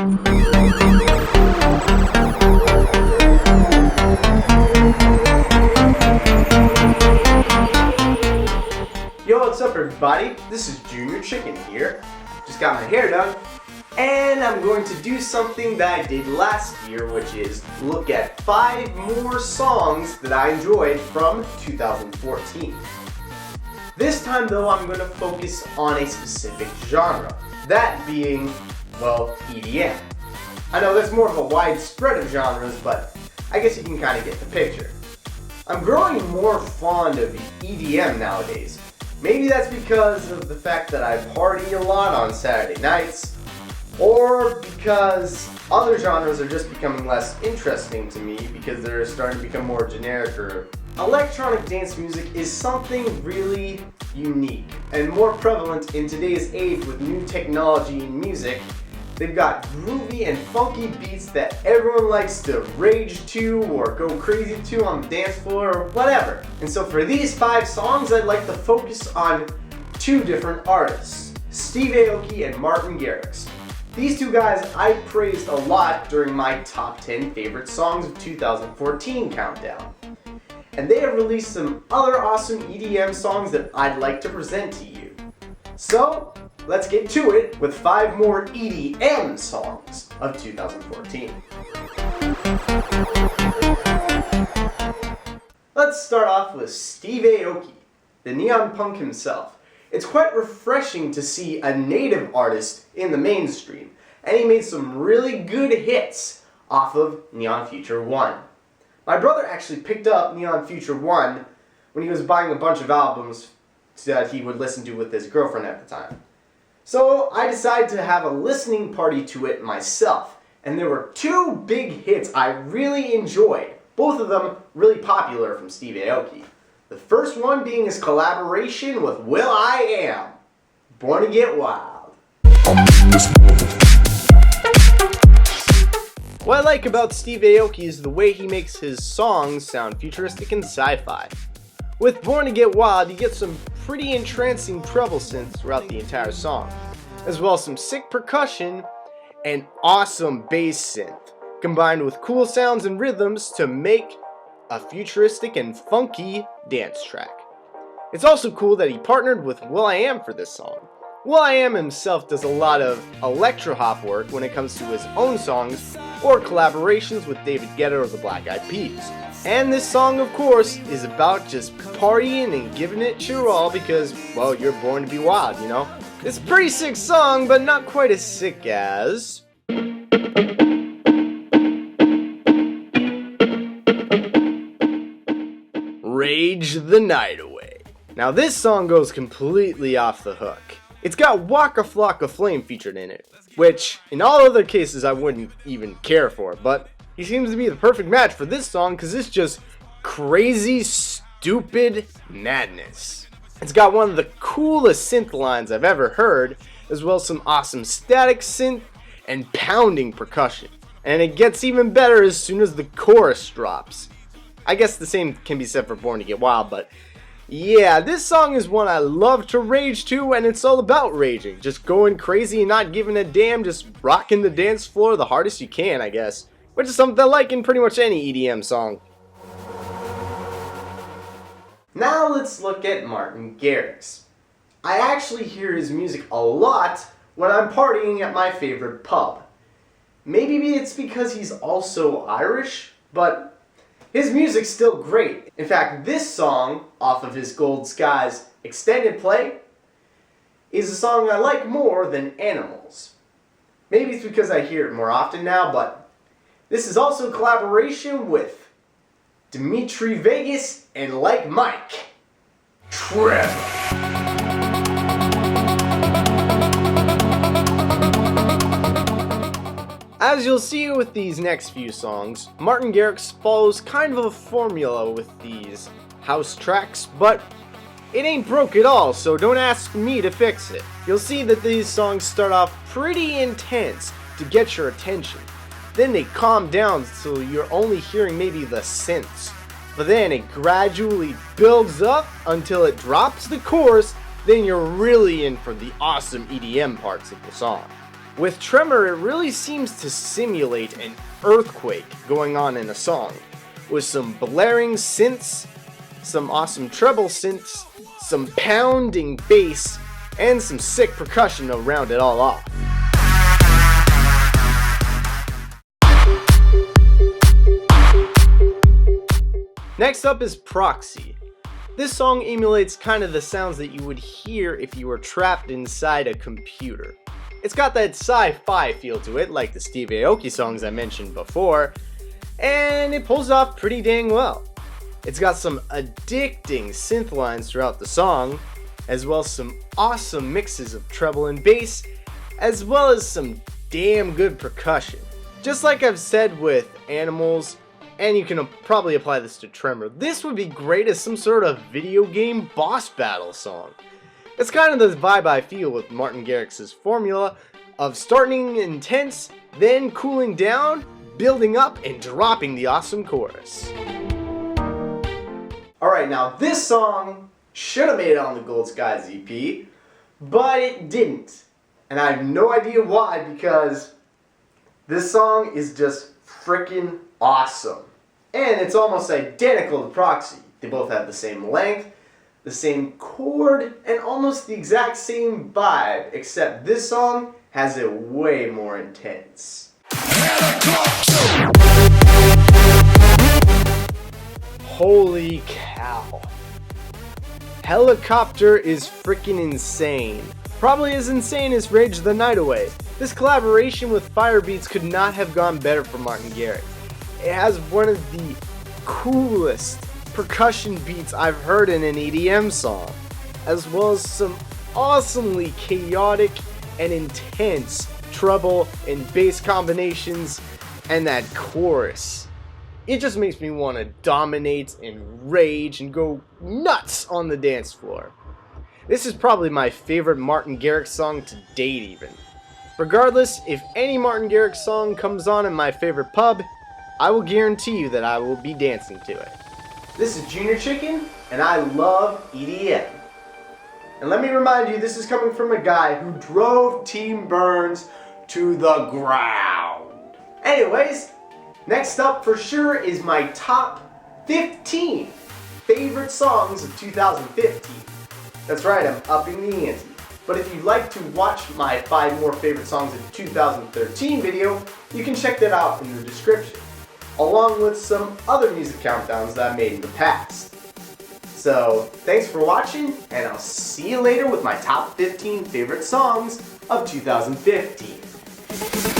Yo, what's up everybody? This is Junior Chicken here. Just got my hair done, and I'm going to do something that I did last year, which is look at 5 more songs that I enjoyed from 2014. This time though, I'm going to focus on a specific genre, that being, well, EDM. I know that's more of a wide spread of genres, but I guess you can kind of get the picture. I'm growing more fond of EDM nowadays. Maybe that's because of the fact that I party a lot on Saturday nights, or because other genres are just becoming less interesting to me because they're starting to become more generic. Or electronic dance music is something really unique and more prevalent in today's age with new technology in music. They've got groovy and funky beats that everyone likes to rage to or go crazy to on the dance floor or whatever. And so for these 5 songs, I'd like to focus on 2 different artists, Steve Aoki and Martin Garrix. These 2 guys I praised a lot during my top 10 favorite songs of 2014 countdown. And they have released some other awesome EDM songs that I'd like to present to you. So, let's get to it with 5 more EDM songs of 2014. Let's start off with Steve Aoki, the neon punk himself. It's quite refreshing to see a native artist in the mainstream, and he made some really good hits off of Neon Future 1. My brother actually picked up Neon Future 1 when he was buying a bunch of albums that he would listen to with his girlfriend at the time. So I decided to have a listening party to it myself, and there were 2 big hits I really enjoyed, both of them really popular from Steve Aoki. The first one being his collaboration with will.i.am, Born to Get Wild. What I like about Steve Aoki is the way he makes his songs sound futuristic and sci-fi. With Born to Get Wild, you get some pretty entrancing treble synths throughout the entire song, as well as some sick percussion and awesome bass synth, combined with cool sounds and rhythms to make a futuristic and funky dance track. It's also cool that he partnered with will.i.am for this song. will.i.am himself does a lot of electro-hop work when it comes to his own songs or collaborations with David Guetta or the Black Eyed Peas. And this song, of course, is about just partying and giving it your all because, well, you're born to be wild, you know? It's a pretty sick song, but not quite as sick as... Rage the Night Away. Now this song goes completely off the hook. It's got Waka Flocka Flame featured in it, which in all other cases I wouldn't even care for, but he seems to be the perfect match for this song because it's just crazy, stupid madness. It's got one of the coolest synth lines I've ever heard, as well as some awesome static synth and pounding percussion. And it gets even better as soon as the chorus drops. I guess the same can be said for Born to Get Wild, but yeah, this song is one I love to rage to, and it's all about raging. Just going crazy and not giving a damn, just rocking the dance floor the hardest you can, I guess. Which is something I like in pretty much any EDM song. Now let's look at Martin Garrix. I actually hear his music a lot when I'm partying at my favorite pub. Maybe it's because he's also Irish, but his music's still great. In fact, this song, off of his Gold Skies extended play, is a song I like more than Animals. Maybe it's because I hear it more often now, but this is also a collaboration with Dimitri Vegas and Like Mike, Trevor. As you'll see with these next few songs, Martin Garrix follows kind of a formula with these house tracks, but it ain't broke at all, so don't ask me to fix it. You'll see that these songs start off pretty intense to get your attention. Then they calm down so you're only hearing maybe the synths. But then it gradually builds up until it drops the chorus, then you're really in for the awesome EDM parts of the song. With tremor, it really seems to simulate an earthquake going on in a song, with some blaring synths, some awesome treble synths, some pounding bass, and some sick percussion to round it all off. Next up is Proxy. This song emulates kind of the sounds that you would hear if you were trapped inside a computer. It's got that sci-fi feel to it, like the Steve Aoki songs I mentioned before, and it pulls off pretty dang well. It's got some addicting synth lines throughout the song, as well as some awesome mixes of treble and bass, as well as some damn good percussion. Just like I've said with Animals, and you can probably apply this to Tremor, this would be great as some sort of video game boss battle song. It's kind of the vibe I feel with Martin Garrix's formula of starting intense, then cooling down, building up, and dropping the awesome chorus. Alright, now this song should have made it on the Gold Skies EP, but it didn't. And I have no idea why, because this song is just freaking awesome. And it's almost identical to Proxy. They both have the same length, the same chord, and almost the exact same vibe, except this song has it way more intense. Holy cow. Helicopter is freaking insane. Probably as insane as Rage the Night Away. This collaboration with Firebeats could not have gone better for Martin Garrix. It has one of the coolest percussion beats I've heard in an EDM song, as well as some awesomely chaotic and intense treble and bass combinations, and that chorus. It just makes me want to dominate and rage and go nuts on the dance floor. This is probably my favorite Martin Garrix song to date even. Regardless, if any Martin Garrix song comes on in my favorite pub, I will guarantee you that I will be dancing to it. This is Junior Chicken, and I love EDM. And let me remind you, this is coming from a guy who drove Team Burns to the ground. Anyways, next up for sure is my top 15 favorite songs of 2015. That's right, I'm upping the ante. But if you'd like to watch my 5 more favorite songs of 2013 video, you can check that out in the description, along with some other music countdowns that I made in the past. So, thanks for watching, and I'll see you later with my top 15 favorite songs of 2015.